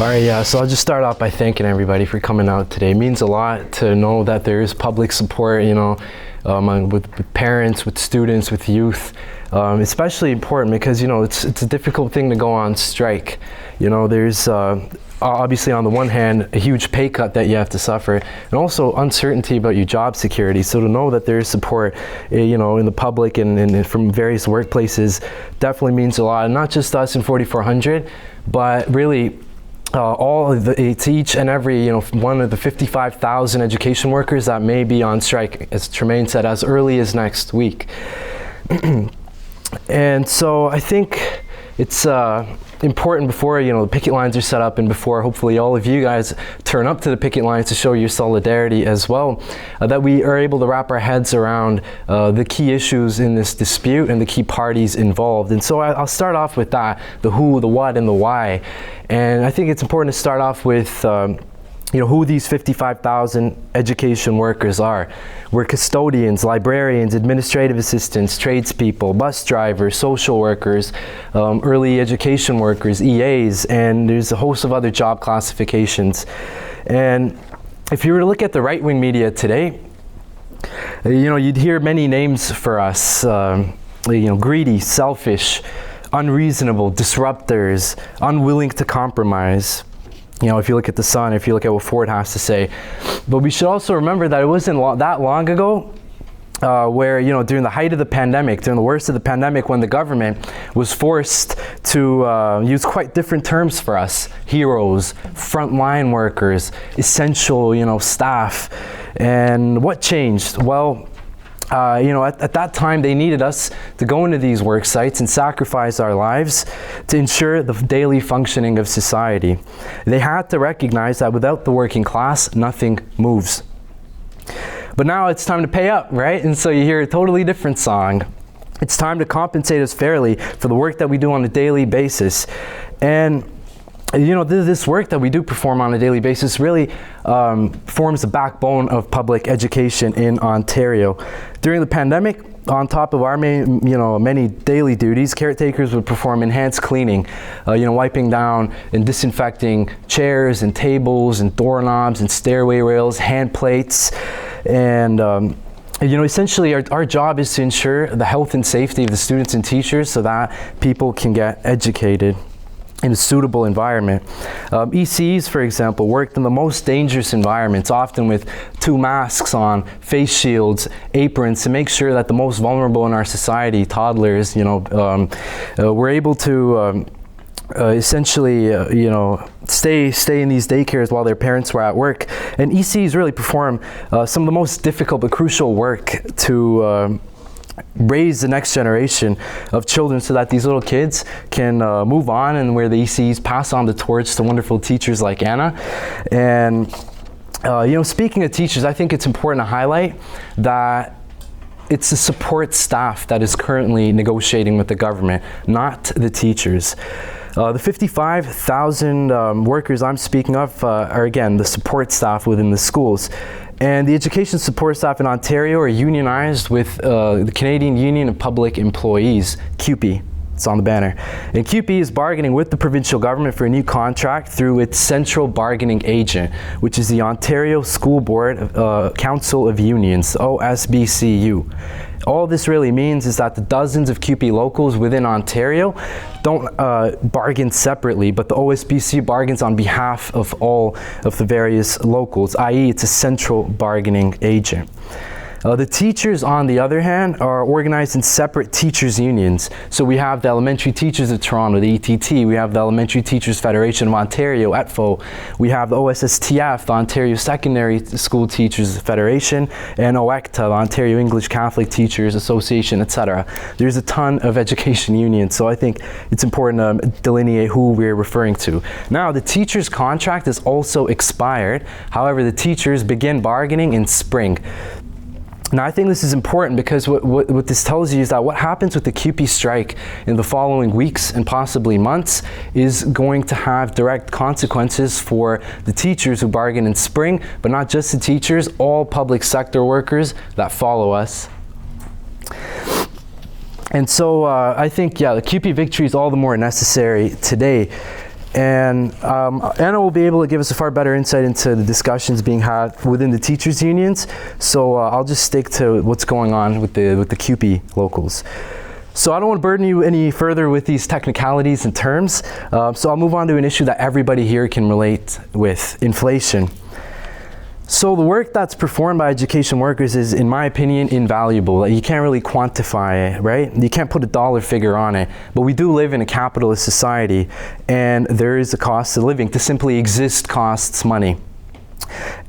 All right, yeah, so I'll just start off by thanking everybody for coming out today. It means a lot to know that there is public support, with parents, with students, with youth. Especially important because, it's a difficult thing to go on strike. There's obviously on the one hand, a huge pay cut that you have to suffer, and also uncertainty about your job security. So to know that there's support, in the public and from various workplaces definitely means a lot. And not just us in 4400, but really it's each and every, one of the 55,000 education workers that may be on strike, as Tremaine said, as early as next week. And so I think it's important before, the picket lines are set up and before hopefully all of you guys turn up to the picket lines to show your solidarity as well, that we are able to wrap our heads around the key issues in this dispute and the key parties involved. And so I'll start off with that, the who, the what, and the why. And I think it's important to start off with who these 55,000 education workers are. We're custodians, librarians, administrative assistants, tradespeople, bus drivers, social workers, early education workers, EAs, and there's a host of other job classifications. And if you were to look at the right-wing media today, you'd hear many names for us, greedy, selfish, unreasonable, disruptors, unwilling to compromise. If you look at the Sun, if you look at what Ford has to say. But we should also remember that it wasn't that long ago where, during the height of the pandemic, during the worst of the pandemic, when the government was forced to use quite different terms for us: heroes, frontline workers, essential, staff. And what changed? Well, at that time, they needed us to go into these work sites and sacrifice our lives to ensure the daily functioning of society. They had to recognize that without the working class, nothing moves. But now it's time to pay up, right? And so you hear a totally different song. It's time to compensate us fairly for the work that we do on a daily basis. And this work that we do perform on a daily basis really forms the backbone of public education in Ontario. During the pandemic, on top of our many daily duties, caretakers would perform enhanced cleaning, wiping down and disinfecting chairs and tables and doorknobs and stairway rails, hand plates, and essentially our job is to ensure the health and safety of the students and teachers so that people can get educated in a suitable environment. ECs, for example, worked in the most dangerous environments, often with 2 masks on, face shields, aprons, to make sure that the most vulnerable in our society, toddlers, were able to essentially, stay in these daycares while their parents were at work. And ECs really perform some of the most difficult but crucial work to raise the next generation of children so that these little kids can move on, and where the ECs pass on the torch to wonderful teachers like Anna. And speaking of teachers, I think it's important to highlight that it's the support staff that is currently negotiating with the government, not the teachers. The 55,000 workers I'm speaking of are, again, the support staff within the schools. And the education support staff in Ontario are unionized with the Canadian Union of Public Employees, CUPE. It's on the banner. And CUPE is bargaining with the provincial government for a new contract through its central bargaining agent, which is the Ontario School Board Council of Unions, OBSCU. All this really means is that the dozens of CUPE locals within Ontario don't bargain separately, but the OSBC bargains on behalf of all of the various locals, i.e. it's a central bargaining agent. The teachers, on the other hand, are organized in separate teachers' unions. So we have the Elementary Teachers of Toronto, the ETT. We have the Elementary Teachers Federation of Ontario, ETFO. We have the OSSTF, the Ontario Secondary School Teachers Federation, and OECTA, the Ontario English Catholic Teachers Association, etc. There's a ton of education unions, so I think it's important to delineate who we're referring to. Now, the teachers' contract is also expired. However, the teachers begin bargaining in spring. Now, I think this is important because what this tells you is that what happens with the CUPE strike in the following weeks and possibly months is going to have direct consequences for the teachers who bargain in spring, but not just the teachers, all public sector workers that follow us. And so I think, the CUPE victory is all the more necessary today. And Anna will be able to give us a far better insight into the discussions being had within the teachers' unions. So I'll just stick to what's going on with the CUPE locals. So I don't want to burden you any further with these technicalities and terms. So I'll move on to an issue that everybody here can relate with: inflation. So the work that's performed by education workers is, in my opinion, invaluable. Like, you can't really quantify it, right? You can't put a dollar figure on it. But we do live in a capitalist society, and there is a cost of living. To simply exist costs money.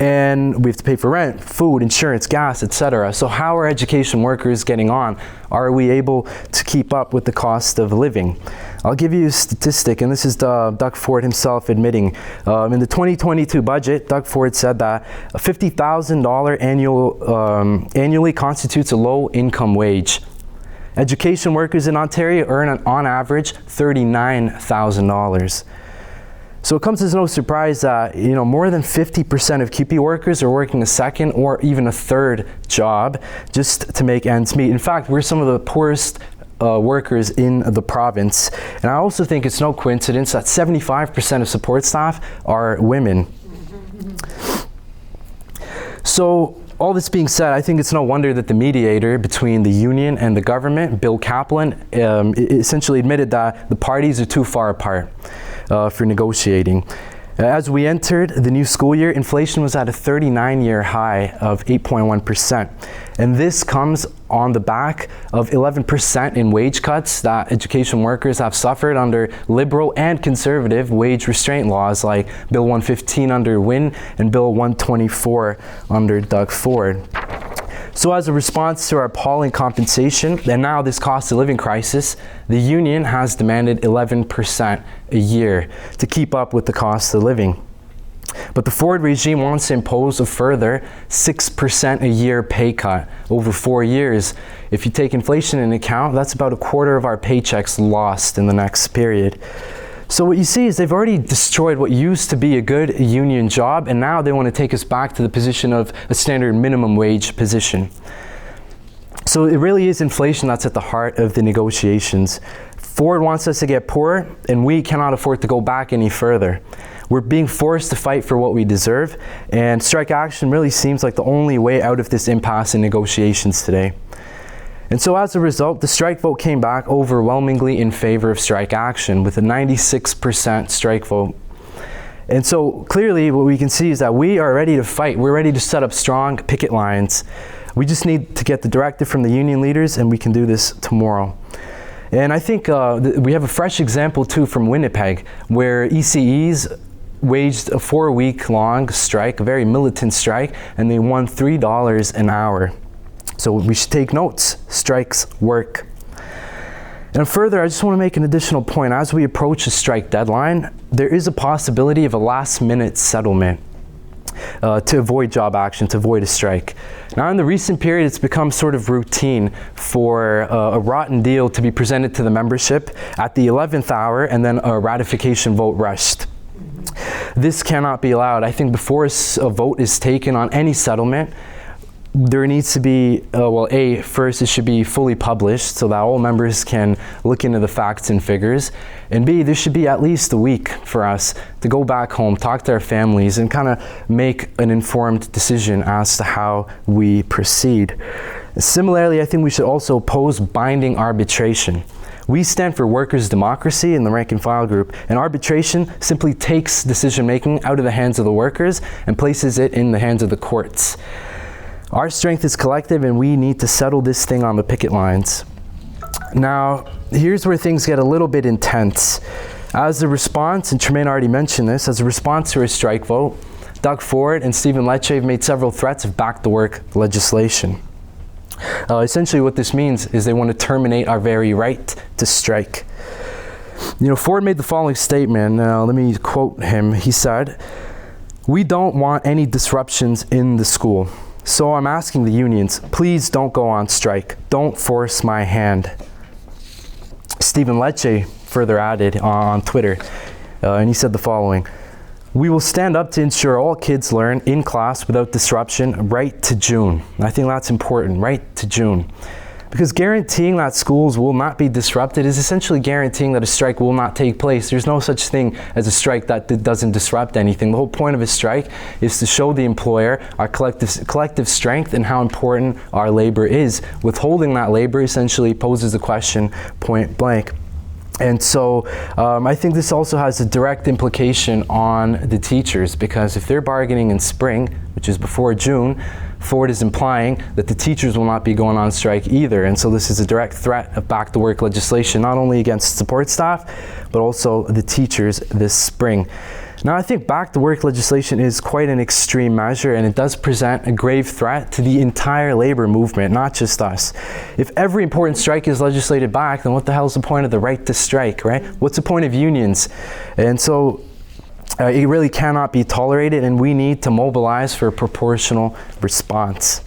And we have to pay for rent, food, insurance, gas, etc. So how are education workers getting on? Are we able to keep up with the cost of living? I'll give you a statistic, and this is Doug Ford himself admitting. In the 2022 budget, Doug Ford said that a $50,000 annually constitutes a low-income wage. Education workers in Ontario earn, on average, $39,000. So it comes as no surprise that more than 50% of CUPE workers are working a second or even a third job just to make ends meet. In fact, we're some of the poorest workers in the province. And I also think it's no coincidence that 75% of support staff are women. So all this being said, I think it's no wonder that the mediator between the union and the government, Bill Kaplan, essentially admitted that the parties are too far apart for negotiating. As we entered the new school year, inflation was at a 39-year high of 8.1%. And this comes on the back of 11% in wage cuts that education workers have suffered under liberal and conservative wage restraint laws like Bill 115 under Wynne and Bill 124 under Doug Ford. So as a response to our appalling compensation and now this cost of living crisis, the union has demanded 11% a year to keep up with the cost of living. But the Ford regime wants to impose a further 6% a year pay cut over 4 years. If you take inflation into account, that's about a quarter of our paychecks lost in the next period. So what you see is they've already destroyed what used to be a good union job, and now they want to take us back to the position of a standard minimum wage position. So it really is inflation that's at the heart of the negotiations. Ford wants us to get poorer, and we cannot afford to go back any further. We're being forced to fight for what we deserve, and strike action really seems like the only way out of this impasse in negotiations today. And so as a result, the strike vote came back overwhelmingly in favor of strike action with a 96% strike vote. And so clearly what we can see is that we are ready to fight. We're ready to set up strong picket lines. We just need to get the directive from the union leaders, and we can do this tomorrow. And I think we have a fresh example too from Winnipeg, where ECEs waged a 4-week-long strike, a very militant strike, and they won $3 an hour. So we should take notes. Strikes work. And further, I just want to make an additional point. As we approach a strike deadline, there is a possibility of a last-minute settlement to avoid job action, to avoid a strike. Now, in the recent period, it's become sort of routine for a rotten deal to be presented to the membership at the 11th hour and then a ratification vote rushed. This cannot be allowed. I think before a vote is taken on any settlement, there needs to be, first it should be fully published so that all members can look into the facts and figures. And B, there should be at least a week for us to go back home, talk to our families, and kind of make an informed decision as to how we proceed. Similarly, I think we should also oppose binding arbitration. We stand for workers' democracy in the rank and file group, and arbitration simply takes decision-making out of the hands of the workers and places it in the hands of the courts. Our strength is collective, and we need to settle this thing on the picket lines. Now, here's where things get a little bit intense. As a response, and Tremaine already mentioned this, as a response to our strike vote, Doug Ford and Stephen Lecce have made several threats of back-to-work legislation. Essentially what this means is they want to terminate our very right to strike. Ford made the following statement. Let me quote him. He said, "We don't want any disruptions in the school. So I'm asking the unions, please don't go on strike. Don't force my hand." Stephen Lecce further added on Twitter, and he said the following: "We will stand up to ensure all kids learn in class without disruption right to June." I think that's important, right to June. Because guaranteeing that schools will not be disrupted is essentially guaranteeing that a strike will not take place. There's no such thing as a strike that doesn't disrupt anything. The whole point of a strike is to show the employer our collective strength and how important our labor is. Withholding that labor essentially poses the question point blank. And so I think this also has a direct implication on the teachers, because if they're bargaining in spring, which is before June, Ford is implying that the teachers will not be going on strike either. And so this is a direct threat of back to work legislation, not only against support staff, but also the teachers this spring. Now, I think back to work legislation is quite an extreme measure, and it does present a grave threat to the entire labor movement, not just us. If every important strike is legislated back, then what the hell is the point of the right to strike, right? What's the point of unions? And so it really cannot be tolerated, and we need to mobilize for a proportional response.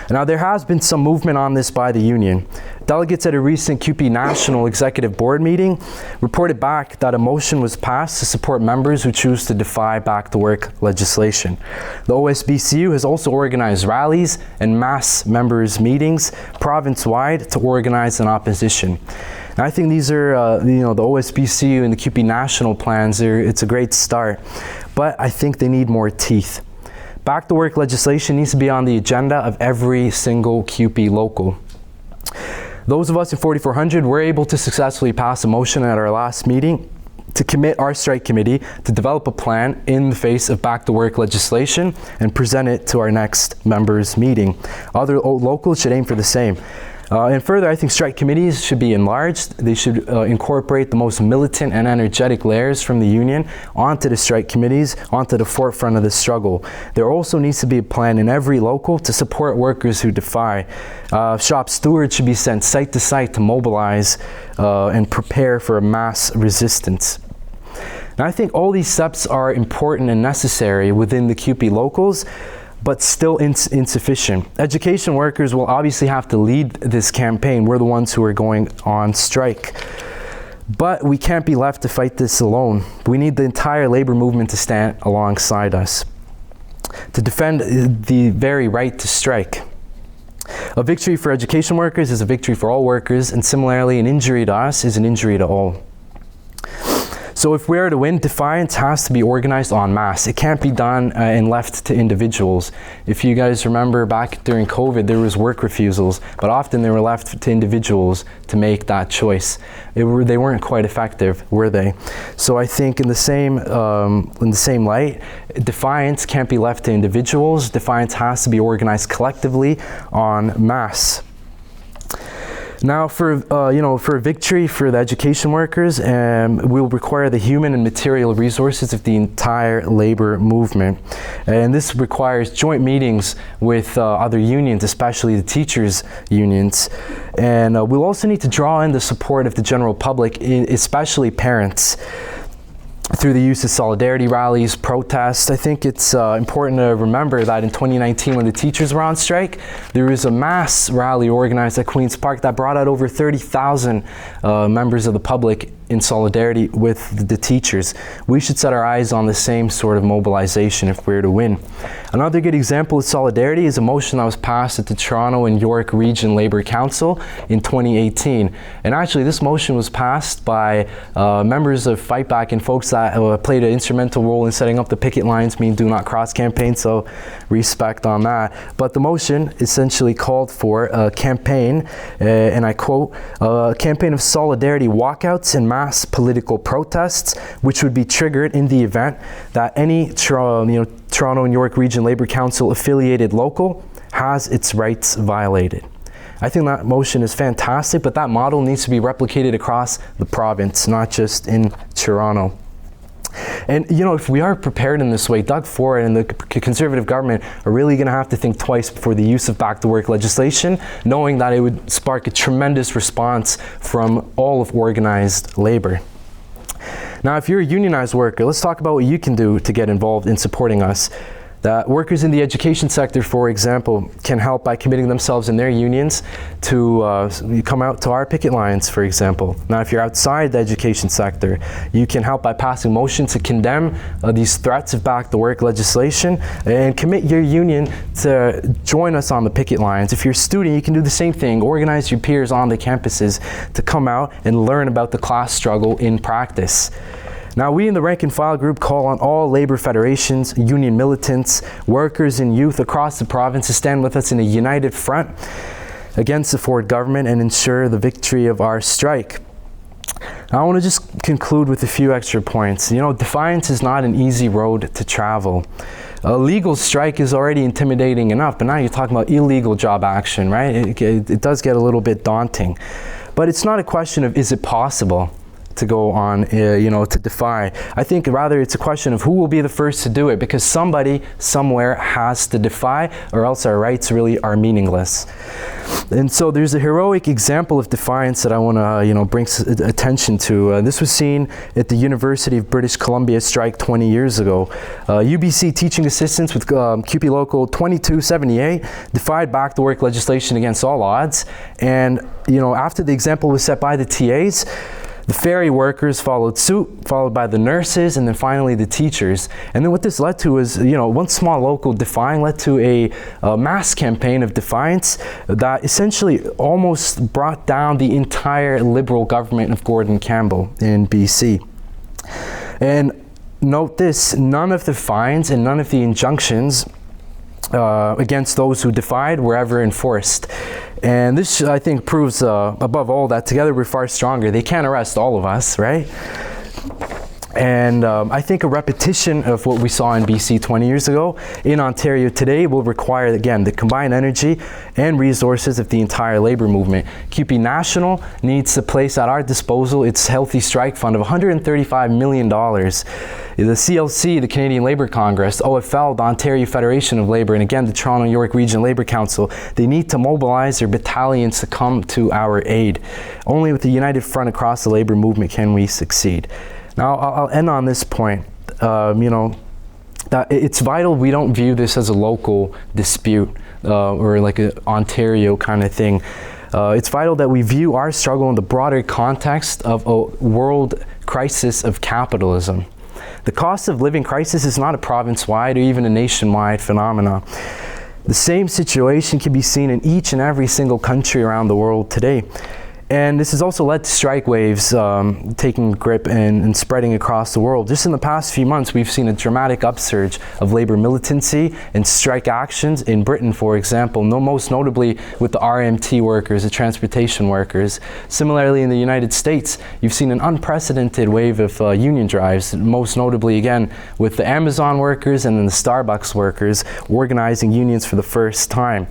Now, there has been some movement on this by the union. Delegates at a recent CUPE National Executive Board meeting reported back that a motion was passed to support members who choose to defy back-to-work legislation. The OSBCU has also organized rallies and mass members' meetings province-wide to organize an opposition. And I think these are, the OSBCU and the CUPE National plans, it's a great start, but I think they need more teeth. Back-to-work legislation needs to be on the agenda of every single CUPE local. Those of us in 4400 were able to successfully pass a motion at our last meeting to commit our strike committee to develop a plan in the face of back-to-work legislation and present it to our next members' meeting. Other locals should aim for the same. And further, I think strike committees should be enlarged. They should incorporate the most militant and energetic layers from the union onto the strike committees, onto the forefront of the struggle. There also needs to be a plan in every local to support workers who defy. Shop stewards should be sent site to site to mobilize and prepare for a mass resistance. Now, I think all these steps are important and necessary within the CUPE locals, but still insufficient. Education workers will obviously have to lead this campaign. We're the ones who are going on strike. But we can't be left to fight this alone. We need the entire labor movement to stand alongside us, to defend the very right to strike. A victory for education workers is a victory for all workers, and similarly, an injury to us is an injury to all. So if we are to win, defiance has to be organized en masse. It can't be done and left to individuals. If you guys remember back during COVID, there was work refusals, but often they were left to individuals to make that choice. They weren't quite effective, were they? So I think in the same light, defiance can't be left to individuals. Defiance has to be organized collectively en masse. Now, for a victory for the education workers, we'll require the human and material resources of the entire labor movement. And this requires joint meetings with other unions, especially the teachers' unions. And we'll also need to draw in the support of the general public, especially parents, through the use of solidarity rallies, protests. I think it's important to remember that in 2019, when the teachers were on strike, there was a mass rally organized at Queen's Park that brought out over 30,000 members of the public in solidarity with the teachers. We should set our eyes on the same sort of mobilization if we're to win. Another good example of solidarity is a motion that was passed at the Toronto and York Region Labour Council in 2018. And actually, this motion was passed by members of Fight Back and folks that played an instrumental role in setting up the picket lines, mean Do Not Cross campaign, so respect on that. But the motion essentially called for a campaign, and I quote, a campaign of solidarity walkouts and mass political protests, which would be triggered in the event that any Toronto and York Region Labour Council affiliated local has its rights violated. I think that motion is fantastic, but that model needs to be replicated across the province, not just in Toronto. And if we are prepared in this way, Doug Ford and the Conservative government are really going to have to think twice before the use of back-to-work legislation, knowing that it would spark a tremendous response from all of organized labor. Now, if you're a unionized worker, let's talk about what you can do to get involved in supporting us. That workers in the education sector, for example, can help by committing themselves in their unions to come out to our picket lines, for example. Now, if you're outside the education sector, you can help by passing motions to condemn these threats of back to work legislation and commit your union to join us on the picket lines. If you're a student, you can do the same thing. Organize your peers on the campuses to come out and learn about the class struggle in practice. Now, we in the Rank and File group call on all labor federations, union militants, workers and youth across the province to stand with us in a united front against the Ford government and ensure the victory of our strike. Now, I want to just conclude with a few extra points. You know, defiance is not an easy road to travel. A legal strike is already intimidating enough, but now you're talking about illegal job action, right? It does get a little bit daunting. But it's not a question of is it possible to go on, to defy. I think rather it's a question of who will be the first to do it, because somebody somewhere has to defy, or else our rights really are meaningless. And so there's a heroic example of defiance that I want to bring attention to. This was seen at the University of British Columbia strike 20 years ago. UBC teaching assistants with CUPE Local 2278 defied back to work legislation against all odds. And after the example was set by the TAs, the ferry workers followed suit, followed by the nurses, and then finally the teachers. And then what this led to was, one small local defying led to a mass campaign of defiance that essentially almost brought down the entire Liberal government of Gordon Campbell in BC. And note this, none of the fines and none of the injunctions against those who defied were ever enforced. And this, I think, proves above all that together we're far stronger. They can't arrest all of us, right? And I think a repetition of what we saw in BC 20 years ago in Ontario today will require, again, the combined energy and resources of the entire labor movement. CUPE National needs to place at our disposal its Healthy Strike Fund of $135 million. The CLC, the Canadian Labour Congress, OFL, the Ontario Federation of Labour, and again, the Toronto York Region Labour Council, they need to mobilize their battalions to come to our aid. Only with a united front across the labor movement can we succeed. Now, I'll end on this point. That it's vital we don't view this as a local dispute or like an Ontario kind of thing. It's vital that we view our struggle in the broader context of a world crisis of capitalism. The cost of living crisis is not a province-wide or even a nationwide phenomenon. The same situation can be seen in each and every single country around the world today. And this has also led to strike waves taking grip and spreading across the world. Just in the past few months, we've seen a dramatic upsurge of labor militancy and strike actions in Britain, for example, most notably with the RMT workers, the transportation workers. Similarly, in the United States, you've seen an unprecedented wave of union drives, most notably, again, with the Amazon workers and then the Starbucks workers organizing unions for the first time.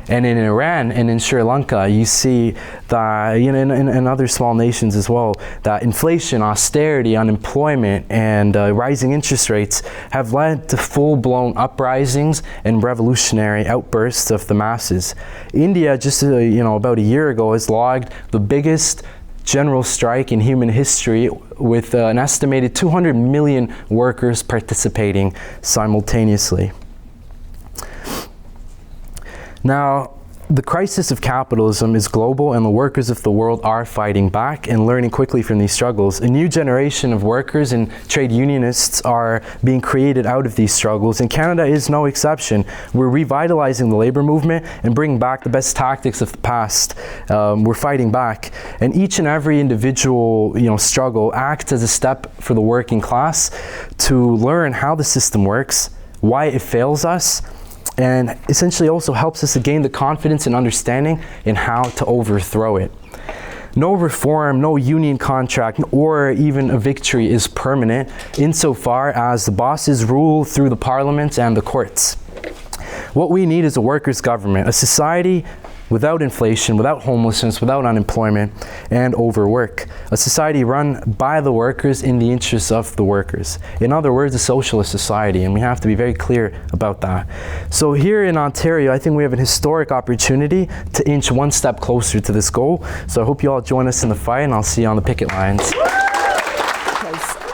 And in Iran and in Sri Lanka, you see that, in other small nations as well, that inflation, austerity, unemployment, and rising interest rates have led to full-blown uprisings and revolutionary outbursts of the masses. India, just about a year ago, has logged the biggest general strike in human history with an estimated 200 million workers participating simultaneously. Now, the crisis of capitalism is global, and the workers of the world are fighting back and learning quickly from these struggles. A new generation of workers and trade unionists are being created out of these struggles, and Canada is no exception. We're revitalizing the labor movement and bringing back the best tactics of the past. We're fighting back, and each and every individual struggle acts as a step for the working class to learn how the system works, why it fails us, and essentially also helps us to gain the confidence and understanding in how to overthrow it. No reform, no union contract, or even a victory is permanent insofar as the bosses rule through the parliaments and the courts. What we need is a workers' government, a society without inflation, without homelessness, without unemployment, and overwork. A society run by the workers in the interests of the workers. In other words, a socialist society, and we have to be very clear about that. So here in Ontario, I think we have an historic opportunity to inch one step closer to this goal. So I hope you all join us in the fight, and I'll see you on the picket lines.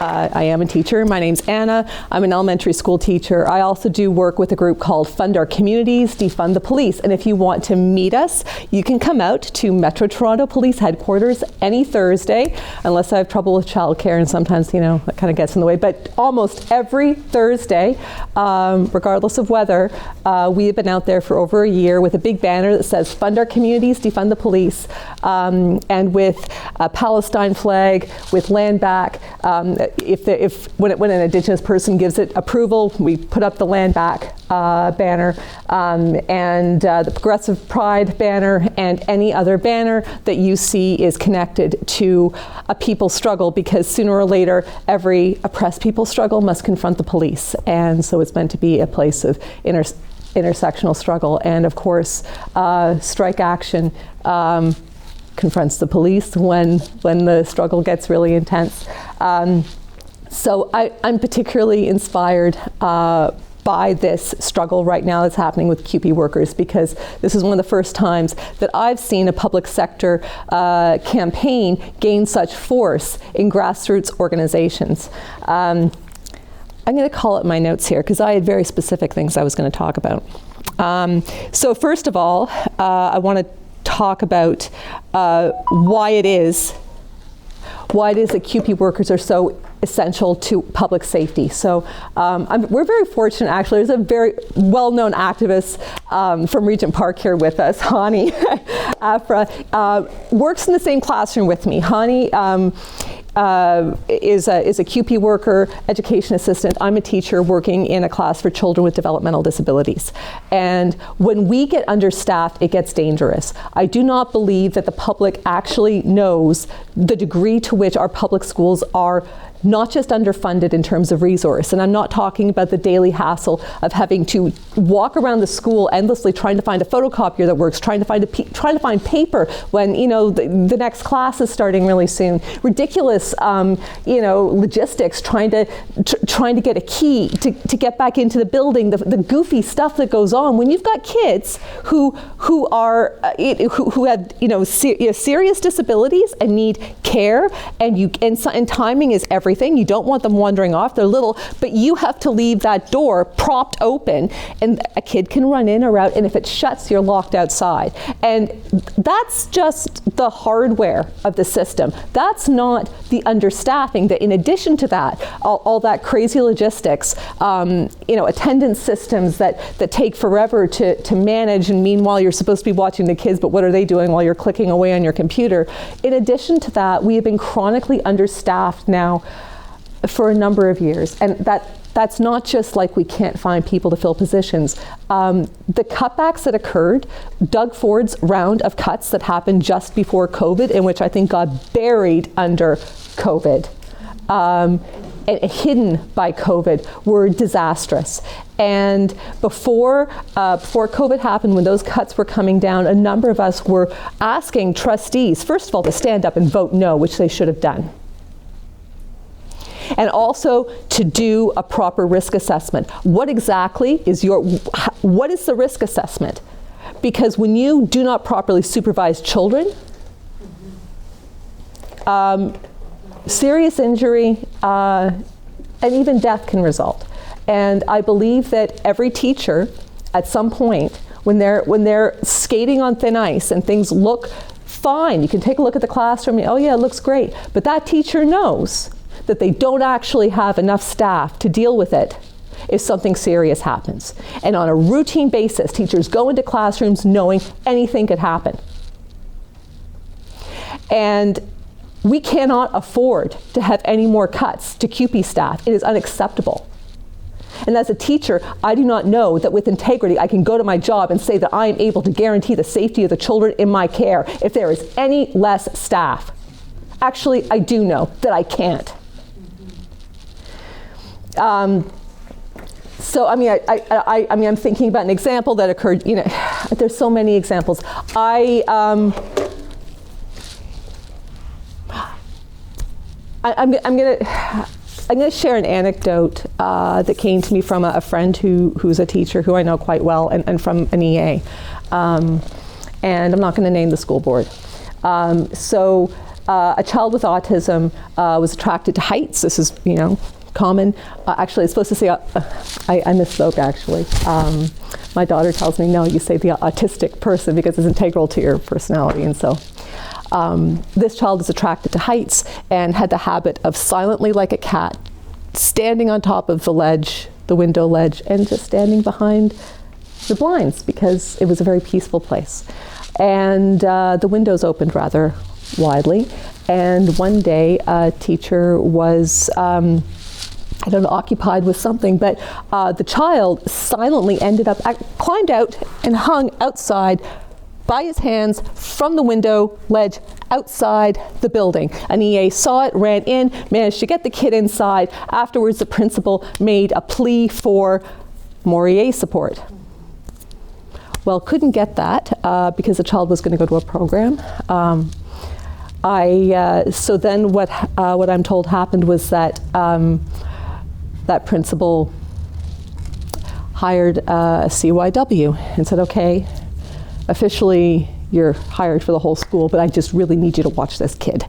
I am a teacher. My name's Anna. I'm an elementary school teacher. I also do work with a group called Fund Our Communities, Defund the Police. And if you want to meet us, you can come out to Metro Toronto Police Headquarters any Thursday, unless I have trouble with childcare, and sometimes, you know, that kind of gets in the way. But almost every Thursday, regardless of weather, we have been out there for over a year with a big banner that says Fund Our Communities, Defund the Police, and with a Palestine flag, with land back. When an Indigenous person gives it approval, we put up the land back banner, and the Progressive Pride banner, and any other banner that you see is connected to a people's struggle, because sooner or later every oppressed people's struggle must confront the police, and so it's meant to be a place of intersectional struggle. And of course, strike action confronts the police when the struggle gets really intense. So I'm particularly inspired by this struggle right now that's happening with CUPE workers, because this is one of the first times that I've seen a public sector campaign gain such force in grassroots organizations. I'm going to call up my notes here because I had very specific things I was going to talk about. So first of all, I want to talk about why it is that CUPE workers are so essential to public safety. So we're very fortunate, actually. There's a very well-known activist from Regent Park here with us, Hani Afra, works in the same classroom with me. Hani is a CUPE worker, education assistant. I'm a teacher working in a class for children with developmental disabilities. And when we get understaffed, it gets dangerous. I do not believe that the public actually knows the degree to which our public schools are not just underfunded in terms of resource, and I'm not talking about the daily hassle of having to walk around the school endlessly trying to find a photocopier that works, trying to find paper when, you know, the next class is starting really soon. Ridiculous, you know, logistics, trying to get a key to get back into the building, the goofy stuff that goes on when you've got kids who have, you know, serious disabilities and need care, and timing is everything. You don't want them wandering off. They're little, but you have to leave that door propped open, and a kid can run in or out, and if it shuts, you're locked outside. And that's just the hardware of the system. That's not the understaffing, that in addition to that, all that crazy logistics, you know, attendance systems that take forever to manage, and meanwhile you're supposed to be watching the kids, but what are they doing while you're clicking away on your computer? In addition to that, we have been chronically understaffed now for a number of years, and that's not just like we can't find people to fill positions. The cutbacks that occurred, Doug Ford's round of cuts that happened just before COVID, in which I think got buried under COVID, and hidden by COVID, were disastrous. And before COVID happened, when those cuts were coming down, a number of us were asking trustees, first of all, to stand up and vote no, which they should have done. And also to do a proper risk assessment. What exactly is what is the risk assessment? Because when you do not properly supervise children, serious injury and even death can result. And I believe that every teacher, at some point, when they're skating on thin ice and things look fine, you can take a look at the classroom and, oh yeah, it looks great, but that teacher knows that they don't actually have enough staff to deal with it if something serious happens. And on a routine basis, teachers go into classrooms knowing anything could happen. And we cannot afford to have any more cuts to CUPE staff. It is unacceptable. And as a teacher, I do not know that with integrity I can go to my job and say that I am able to guarantee the safety of the children in my care if there is any less staff. Actually, I do know that I can't. So I mean, I'm thinking about an example that occurred. You know, there's so many examples. I'm going to share an anecdote that came to me from a friend who's a teacher who I know quite well, and from an EA. And I'm not going to name the school board. So a child with autism was attracted to heights. This is, common. Actually, it's supposed to say, I misspoke actually. My daughter tells me, no, you say the autistic person because it's integral to your personality. And so this child is attracted to heights and had the habit of silently, like a cat, standing on top of the ledge, the window ledge, and just standing behind the blinds because it was a very peaceful place. And the windows opened rather widely. And one day a teacher was, occupied with something, but the child silently ended up, climbed out and hung outside by his hands from the window ledge outside the building. An EA saw it, ran in, managed to get the kid inside. Afterwards, the principal made a plea for more EA support. Well, couldn't get that because the child was going to go to a program. So then what I'm told happened was that that principal hired a CYW and said, okay, officially you're hired for the whole school, but I just really need you to watch this kid.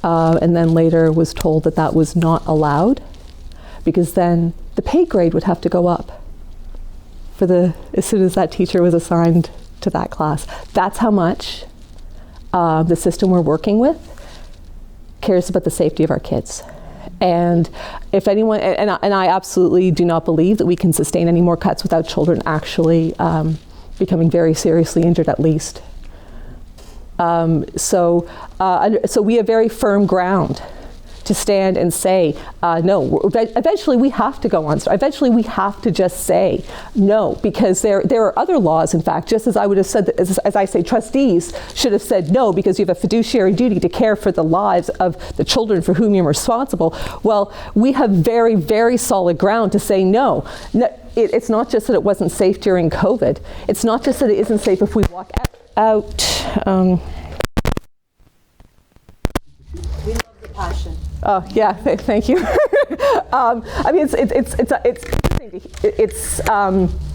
And then later was told that that was not allowed because then the pay grade would have to go up as soon as that teacher was assigned to that class. That's how much the system we're working with cares about the safety of our kids. And if anyone, and I absolutely do not believe that we can sustain any more cuts without children actually becoming very seriously injured at least. So we have very firm ground to stand and say, no, eventually we have to go on strike. Eventually we have to just say no, because there are other laws, in fact, just as I would have said, as I say, trustees should have said no because you have a fiduciary duty to care for the lives of the children for whom you're responsible. Well, we have very, very solid ground to say no. It's not just that it wasn't safe during COVID. It's not just that it isn't safe if we walk out. We love the passion. Oh yeah, thank you. I mean,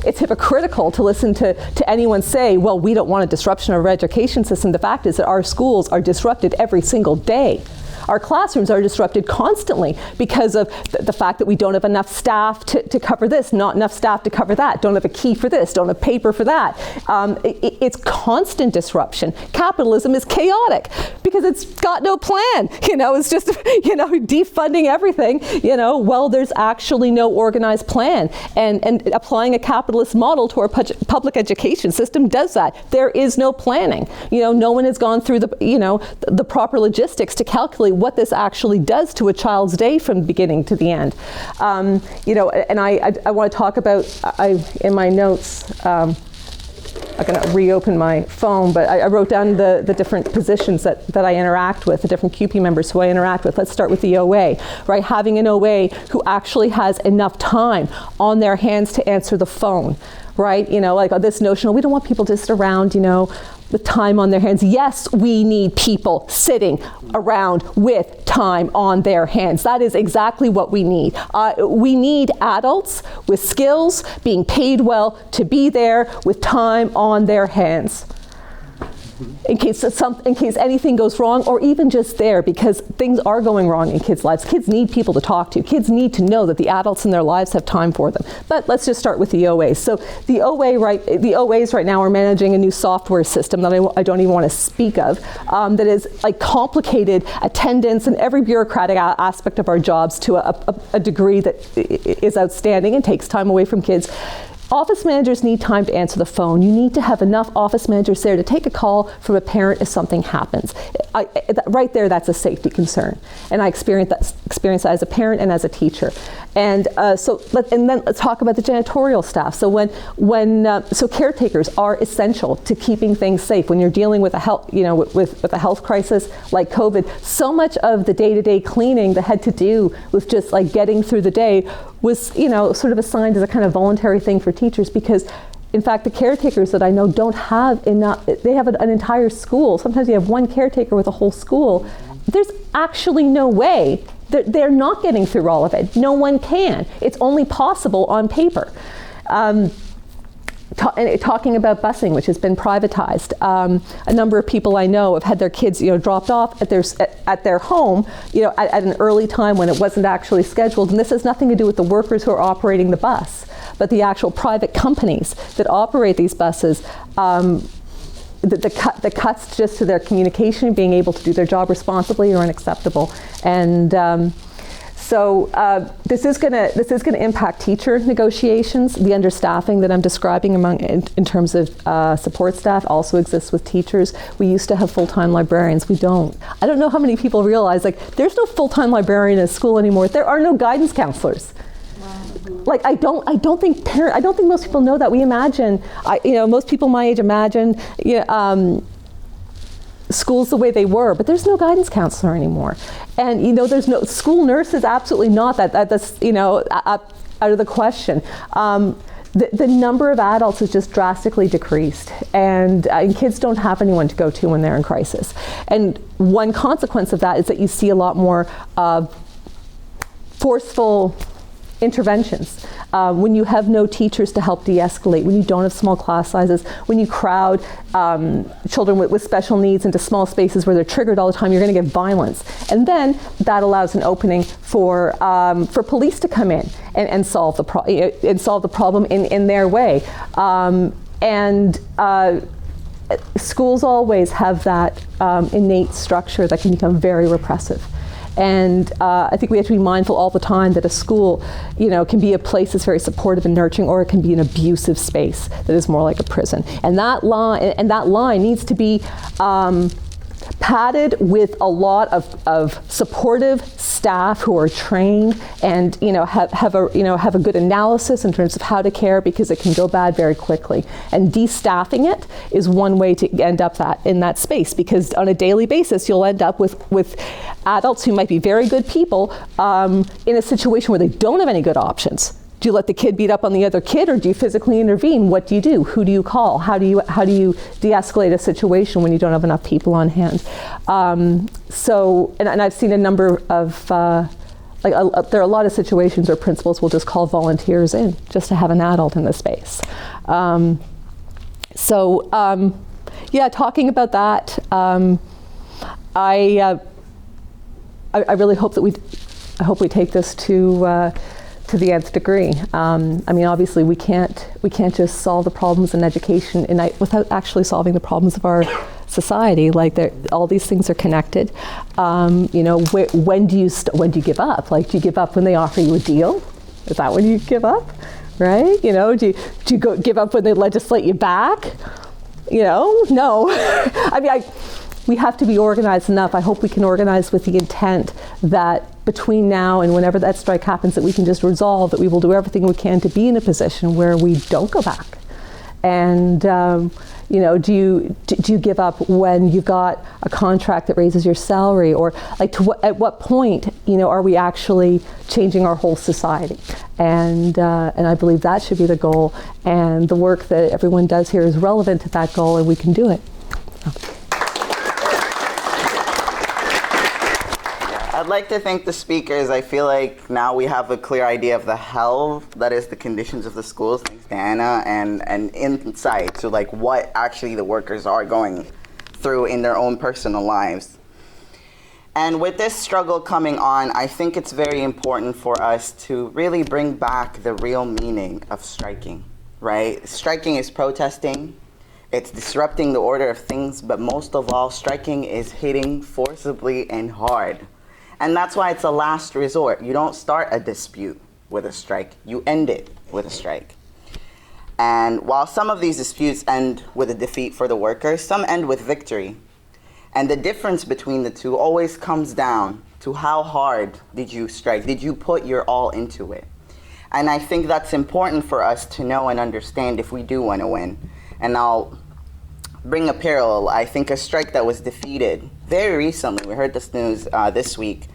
it's hypocritical to listen to anyone say, "Well, we don't want a disruption of our education system." The fact is that our schools are disrupted every single day. Our classrooms are disrupted constantly because of the fact that we don't have enough staff to cover this, not enough staff to cover that, don't have a key for this, don't have paper for that. It's constant disruption. Capitalism is chaotic because it's got no plan. It's just, defunding everything, well, there's actually no organized plan. And applying a capitalist model to our public education system does that. There is no planning. No one has gone through the proper logistics to calculate what this actually does to a child's day from beginning to the end. And I want to talk about, in my notes, I'm going to reopen my phone, but I wrote down the different positions that I interact with, the different CUPE members who I interact with. Let's start with the OA, right? Having an OA who actually has enough time on their hands to answer the phone, right? Like this notion, we don't want people just around, with time on their hands. Yes, we need people sitting around with time on their hands. That is exactly what we need. We need adults with skills, being paid well, to be there with time on their hands. In case anything goes wrong, or even just there, because things are going wrong in kids' lives. Kids need people to talk to. Kids need to know that the adults in their lives have time for them. But let's just start with the OAs. So the OAs right now are managing a new software system that I don't even want to speak of, that is like complicated attendance and every bureaucratic aspect of our jobs to a degree that is outstanding and takes time away from kids. Office managers need time to answer the phone. You need to have enough office managers there to take a call from a parent if something happens. Right there, that's a safety concern. And I experienced that as a parent and as a teacher. And then let's talk about the janitorial staff. So so caretakers are essential to keeping things safe. When you're dealing with a health, with a health crisis like COVID, so much of the day-to-day cleaning that had to do with just like getting through the day was, sort of assigned as a kind of voluntary thing for teachers, because in fact, the caretakers that I know don't have enough. They have an entire school. Sometimes you have one caretaker with a whole school. There's actually no way that they're not getting through all of it. No one can. It's only possible on paper. talking about busing, which has been privatized. A number of people I know have had their kids, dropped off at their home, at an early time when it wasn't actually scheduled. And this has nothing to do with the workers who are operating the bus, but the actual private companies that operate these buses. The cuts just to their communication, being able to do their job responsibly, are unacceptable. And so this is going to impact teacher negotiations. The understaffing that I'm describing in terms of support staff also exists with teachers. We used to have full-time librarians. We don't. I don't know how many people realize, there's no full-time librarian in school anymore. There are no guidance counselors. Wow. I don't think most people know that. We imagine, most people my age imagine, schools the way they were, but there's no guidance counselor anymore. And there's no school nurses, absolutely not. That's out of the question. The number of adults has just drastically decreased, and kids don't have anyone to go to when they're in crisis. And one consequence of that is that you see a lot more forceful interventions. When you have no teachers to help de-escalate, when you don't have small class sizes, when you crowd children with special needs into small spaces where they're triggered all the time, you're going to get violence. And then that allows an opening for police to come in and solve the problem in their way. Schools always have that innate structure that can become very repressive. And I think we have to be mindful all the time that a school, can be a place that's very supportive and nurturing, or it can be an abusive space that is more like a prison. And that line needs to be padded with a lot of supportive staff who are trained and have a good analysis in terms of how to care, because it can go bad very quickly. And de-staffing it is one way to end up in that space, because on a daily basis you'll end up with adults who might be very good people in a situation where they don't have any good options. Do you let the kid beat up on the other kid, or do you physically intervene? What do you do? Who do you call? How do you de-escalate a situation when you don't have enough people on hand? And I've seen a number of there are a lot of situations where principals will just call volunteers in just to have an adult in the space. Talking about that, I really hope that we take this to the nth degree. Obviously we can't just solve the problems in education without actually solving the problems of our society. All these things are connected. When do you give up? Do you give up when they offer you a deal? Is that when you give up? Right? Do you give up when they legislate you back? No. We have to be organized enough. I hope we can organize with the intent that between now and whenever that strike happens, that we can just resolve that we will do everything we can to be in a position where we don't go back. And do you give up when you've got a contract that raises your salary, or at what point are we actually changing our whole society? And I believe that should be the goal. And the work that everyone does here is relevant to that goal, and we can do it. I'd like to thank the speakers. I feel like now we have a clear idea of the hell that is the conditions of the schools, thanks to Anna, and insight to what actually the workers are going through in their own personal lives. And with this struggle coming on, I think it's very important for us to really bring back the real meaning of striking, right? Striking is protesting, it's disrupting the order of things, but most of all, striking is hitting forcibly and hard. And that's why it's a last resort. You don't start a dispute with a strike, you end it with a strike. And while some of these disputes end with a defeat for the workers, some end with victory. And the difference between the two always comes down to how hard did you strike? Did you put your all into it? And I think that's important for us to know and understand if we do want to win. And I'll bring a parallel. I think a strike that was defeated very recently, we heard this news this week,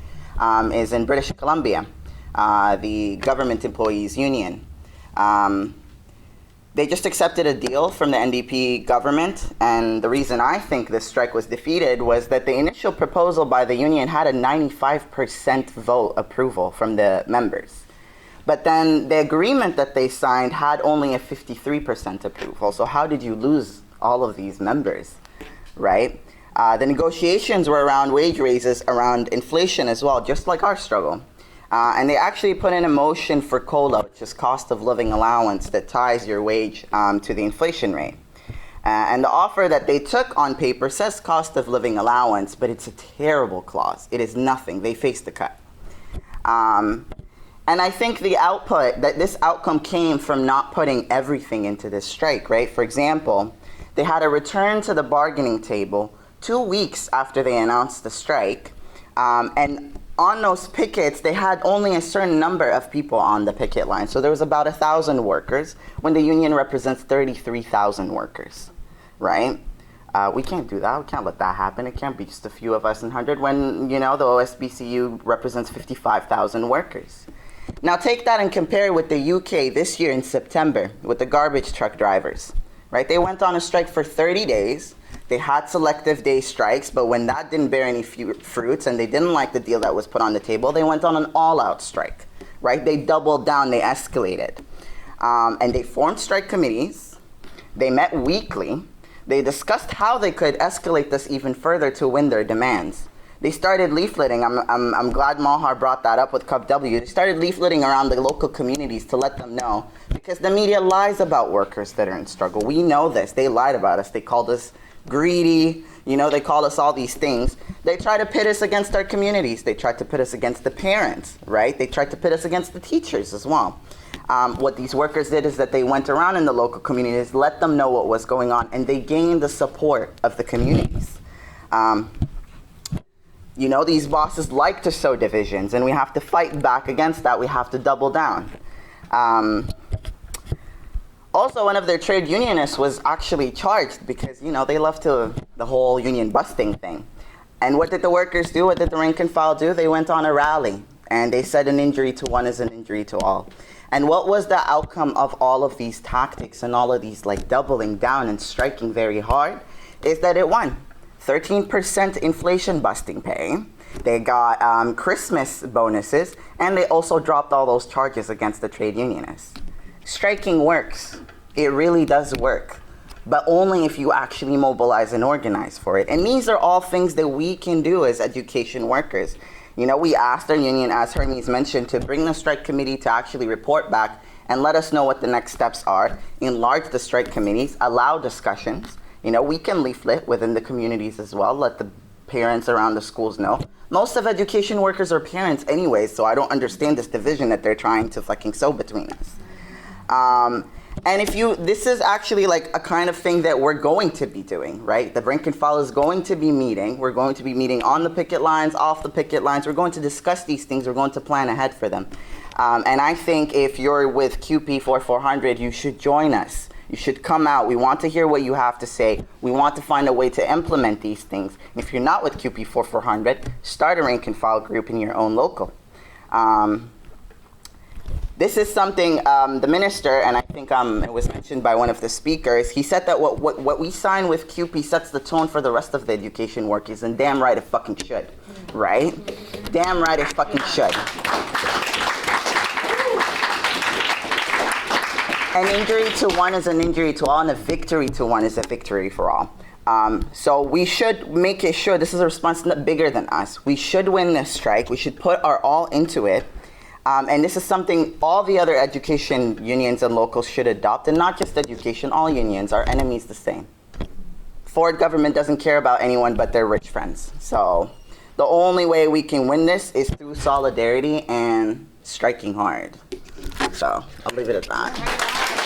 is in British Columbia, the government employees union. They just accepted a deal from the NDP government, and the reason I think this strike was defeated was that the initial proposal by the union had a 95% vote approval from the members. But then the agreement that they signed had only a 53% approval. So how did you lose all of these members, right? The negotiations were around wage raises, around inflation as well, just like our struggle. And they actually put in a motion for COLA, which is cost of living allowance, that ties your wage to the inflation rate. And the offer that they took on paper says cost of living allowance, but it's a terrible clause. It is nothing. They faced the cut. And I think the output, that this outcome came from not putting everything into this strike, right? For example, they had a return to the bargaining table 2 weeks after they announced the strike. And on those pickets, they had only a certain number of people on the picket line. So there was about 1,000 workers when the union represents 33,000 workers, right? We can't do that. We can't let that happen. It can't be just a few of us in 100 when, you know, the OBSCU represents 55,000 workers. Now take that and compare it with the UK this year in September with the garbage truck drivers, right? They went on a strike for 30 days. They had selective day strikes, but when that didn't bear any fruits and they didn't like the deal that was put on the table, they went on an all-out strike, right? They doubled down, they escalated. And they formed strike committees. They met weekly. They discussed how they could escalate this even further to win their demands. They started leafleting. I'm glad Malhar brought that up with CUPE. They started leafleting around the local communities to let them know, because the media lies about workers that are in struggle. We know this. They lied about us. They called us greedy. You know, they call us all these things. They try to pit us against our communities. They tried to pit us against the parents, right? They tried to pit us against the teachers as well. What these workers did is that they went around in the local communities, let them know what was going on, and they gained the support of the communities. You know, these bosses like to sow divisions, and we have to fight back against that. We have to double down. Also, one of their trade unionists was actually charged because, you know, they love to the whole union busting thing. And what did the workers do? What did the rank and file do? They went on a rally, and they said an injury to one is an injury to all. And what was the outcome of all of these tactics and all of these, like, doubling down and striking very hard? Is that it won. 13% inflation busting pay. They got Christmas bonuses, and they also dropped all those charges against the trade unionists. Striking works. It really does work, but only if you actually mobilize and organize for it. And these are all things that we can do as education workers. You know, we asked our union, as Hermes mentioned, to bring the strike committee to actually report back and let us know what the next steps are, enlarge the strike committees, allow discussions. You know, we can leaflet within the communities as well, let the parents around the schools know. Most of education workers are parents anyways, so I don't understand this division that they're trying to fucking sow between us. And this is actually like a kind of thing that we're going to be doing, right? The rank and file is going to be meeting. We're going to be meeting on the picket lines, off the picket lines. We're going to discuss these things. We're going to plan ahead for them. And I think if you're with CUPE 4400, you should join us. You should come out. We want to hear what you have to say. We want to find a way to implement these things. If you're not with CUPE 4400, start a rank and file group in your own local. This is something the minister, and I think it was mentioned by one of the speakers, he said that what we sign with CUPE sets the tone for the rest of the education workers, and damn right it fucking should, right? Damn right it fucking should. An injury to one is an injury to all, and a victory to one is a victory for all. So we should make it sure, this is a response bigger than us. We should win this strike. We should put our all into it. And this is something all the other education unions and locals should adopt, and not just education, all unions. Our enemy's the same. Ford government doesn't care about anyone but their rich friends. So the only way we can win this is through solidarity and striking hard. So I'll leave it at that.